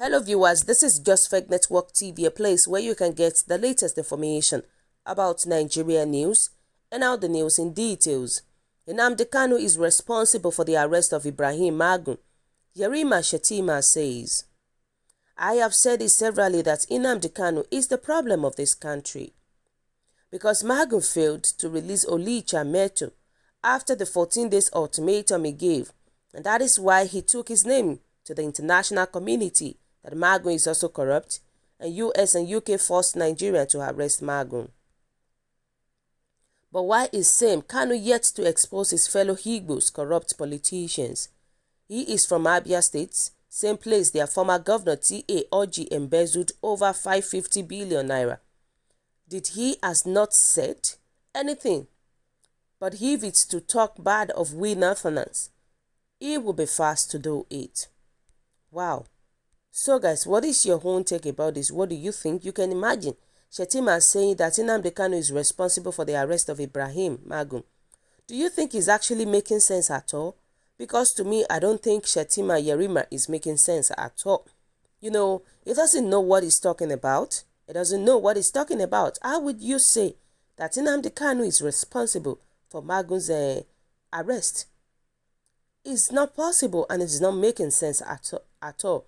Hello viewers, this is Just Fake Network TV, a place where you can get the latest information about Nigeria news and now the news in details. Nnamdi Kanu is responsible for the arrest of Ibrahim Magu, Yerima Shettima says. I have said it severally that Nnamdi Kanu is the problem of this country, because Magu failed to release Olicha Meto after the 14 days ultimatum he gave, and that is why he took his name to the international community that Magu is also corrupt, and US and UK forced Nigeria to arrest Magu. But why is same Kanu yet to expose his fellow Igbos corrupt politicians? He is from Abia State, same place their former governor T.A. Orji embezzled over 550 billion naira. Did he has not said anything? But if it's to talk bad of we Northerners, he will be fast to do it. Wow. So guys, what is your own take about this? What do you think? You can imagine Shettima saying that Nnamdi Kanu is responsible for the arrest of Ibrahim Magu. Do you think he's actually making sense at all? Because to me, I don't think Shettima Yerima is making sense at all. You know, he doesn't know what he's talking about. He doesn't know what he's talking about. How would you say that Nnamdi Kanu is responsible for Magu's arrest? It's not possible, and it's not making sense at all.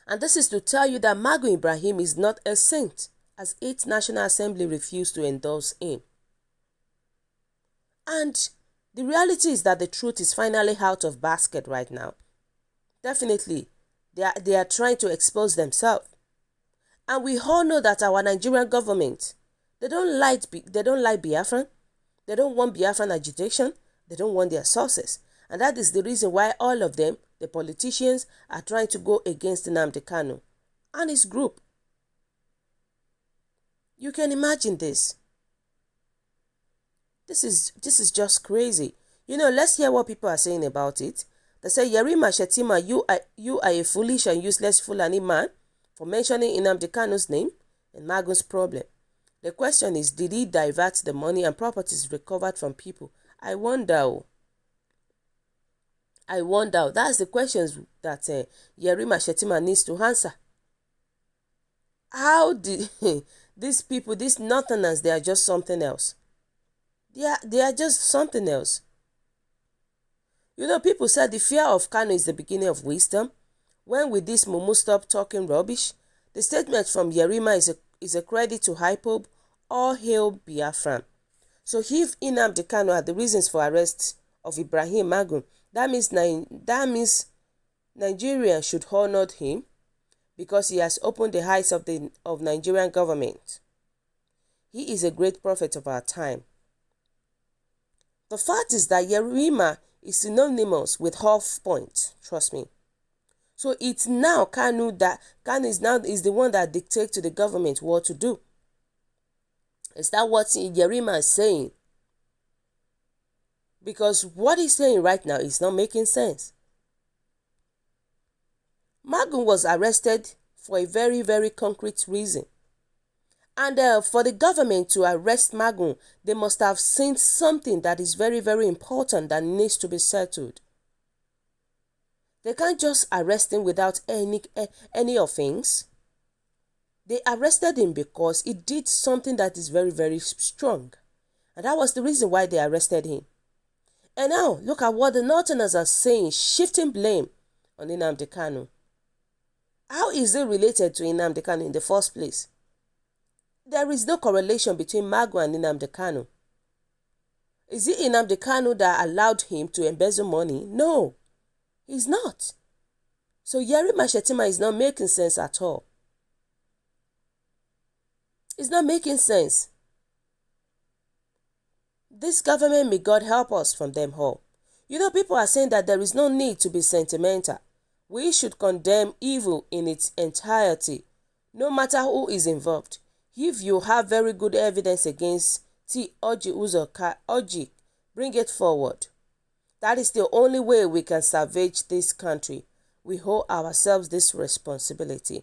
And this is to tell you that Magu Ibrahim is not a saint, as 8th National Assembly refused to endorse him. And the reality is that the truth is finally out of basket right now. Definitely, they are trying to expose themselves. And we all know that our Nigerian government, they don't like Biafran. They don't want Biafran agitation. They don't want their sources. And that is the reason why all of them, the politicians, are trying to go against Nnamdi Kanu and his group. You can imagine this. This is just crazy. You know, let's hear what people are saying about it. They say, Yerima Shettima, you are a foolish and useless Fulani man for mentioning Nnamdi Kanu's name and Magu's problem. The question is, did he divert the money and properties recovered from people? I wonder. That's the questions that Yerima Shettima needs to answer. How did these people, these Northerners, they are just something else. They are just something else. You know, people said the fear of Kanu is the beginning of wisdom. When will this mumu stop talking rubbish? The statement from Yerima is a credit to Hypob, all hail Biafran. So if Nnamdi Kanu had the reasons for arrest of Ibrahim Magu, that means Nigerians should honor him because he has opened the eyes of Nigerian government. He is a great prophet of our time. The fact is that Yerima is synonymous with half point, trust me. So it's now Kanu is the one that dictates to the government what to do. Is that what Yerima is saying? Because what he's saying right now is not making sense. Magu was arrested for a very, very concrete reason. And for the government to arrest Magu, they must have seen something that is very, very important that needs to be settled. They can't just arrest him without any offense. They arrested him because he did something that is very, very strong. And that was the reason why they arrested him. And now, look at what the Northerners are saying, shifting blame on Nnamdi Kanu. How is it related to Nnamdi Kanu in the first place? There is no correlation between Magu and Nnamdi Kanu. Is it Nnamdi Kanu that allowed him to embezzle money? No, he's not. So Yerima Shettima is not making sense at all. It's not making sense. This government, may God help us from them all. You know, people are saying that there is no need to be sentimental. We should condemn evil in its entirety, no matter who is involved. If you have very good evidence against T. Orji, bring it forward. That is the only way we can salvage this country. We hold ourselves this responsibility.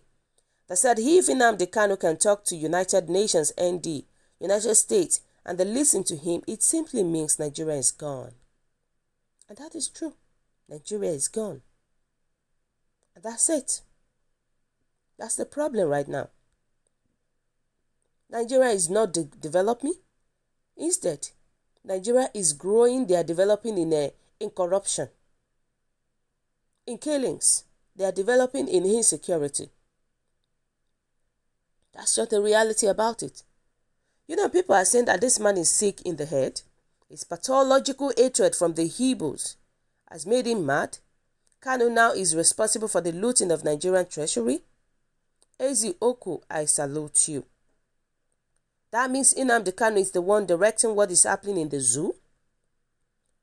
They said if Nnamdi Kanu can talk to United Nations ND, United States, and they listen to him, it simply means Nigeria is gone. And that is true. Nigeria is gone. And that's it. That's the problem right now. Nigeria is not developing. Instead, Nigeria is growing. They are developing in corruption, in killings. They are developing in insecurity. That's just the reality about it. People are saying that this man is sick in the head. His pathological hatred from the Igbos has made him mad. Kanu now is responsible for the looting of Nigerian treasury. Ezi Oku, I salute you. That means Nnamdi Kanu is the one directing what is happening in the zoo?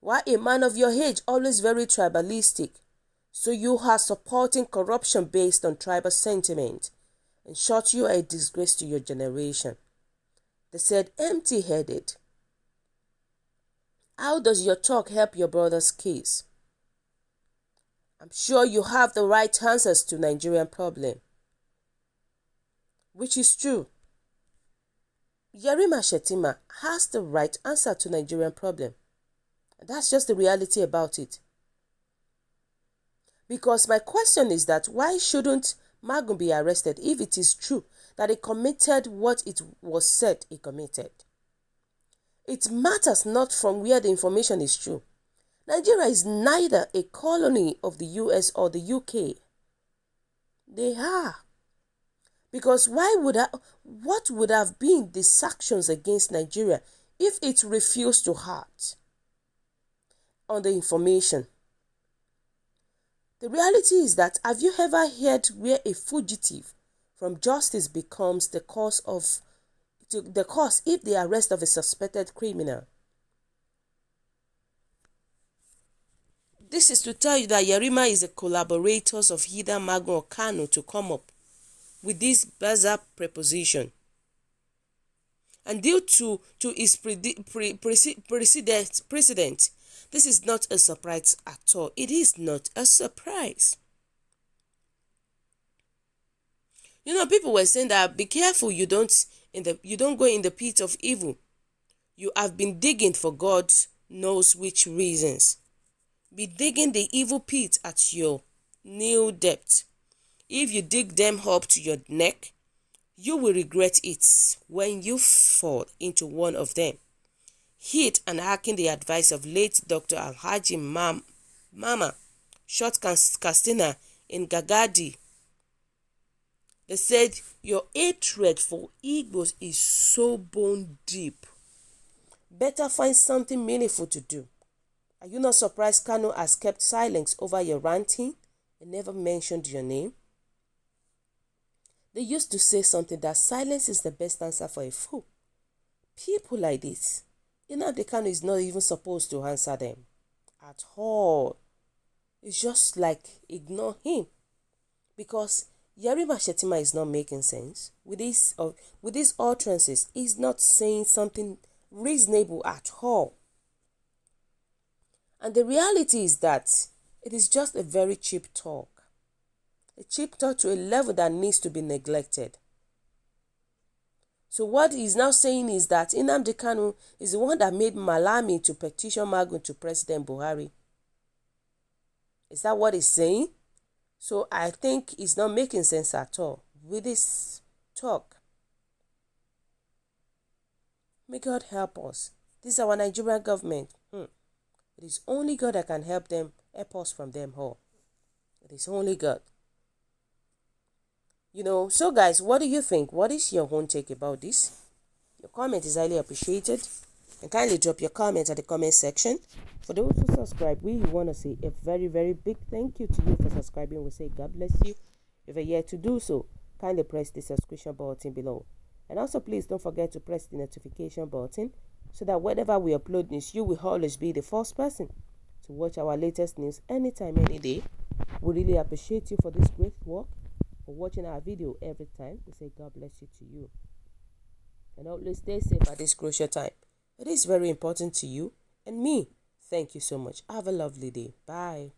Why a man of your age, always very tribalistic? So you are supporting corruption based on tribal sentiment. In short, you are a disgrace to your generation. They said empty-headed. How does your talk help your brother's case? I'm sure you have the right answers to Nigerian problem. Which is true. Yerima Shettima has the right answer to Nigerian problem. And that's just the reality about it. Because my question is that why shouldn't Magu be arrested if it is true that he committed what it was said he committed? It matters not from where the information is true. Nigeria is neither a colony of the US or the UK. They are. Because what would have been the sanctions against Nigeria if it refused to act on the information? The reality is that, have you ever heard where a fugitive from justice becomes the cause if the arrest of a suspected criminal? This is to tell you that Yerima is a collaborator of either Magu or Kanu to come up with this bizarre proposition. And due to his precedent, this is not a surprise at all. It is not a surprise. People were saying that be careful you don't go in the pit of evil. You have been digging for God knows which reasons. Be digging the evil pit at your new depth. If you dig them up to your neck, you will regret it when you fall into one of them. Heed and hearken the advice of late Dr. Alhaji Mama Short Castina in Gagadi. They said, your hatred for Igbos is so bone deep. Better find something meaningful to do. Are you not surprised Kanu has kept silence over your ranting and never mentioned your name? They used to say something that silence is the best answer for a fool. People like this, Nnamdi Kanu is not even supposed to answer them at all. It's just like ignore him, because Yerima Shettima is not making sense with these utterances. He's not saying something reasonable at all. And the reality is that it is just a very cheap talk. A cheap talk to a level that needs to be neglected. So what he's now saying is that Nnamdi Kanu is the one that made Malami to petition Magu to President Buhari. Is that what he's saying? So I think it's not making sense at all with this talk. May God help us. This is our Nigerian government. It is only God that can help us from them all. It is only God. So guys, what do you think? What is your own take about this? Your comment is highly appreciated. And kindly drop your comment at the comment section. For those who subscribe, we want to say a very, very big thank you to you for subscribing. We say God bless you. If you're yet to do so, kindly press the subscription button below. And also please don't forget to press the notification button so that whenever we upload news, you will always be the first person to watch our latest news anytime, any day. We really appreciate you for this great work, for watching our video every time. We say God bless you to you. And always stay safe at this crucial time. It is very important to you and me. Thank you so much. Have a lovely day. Bye.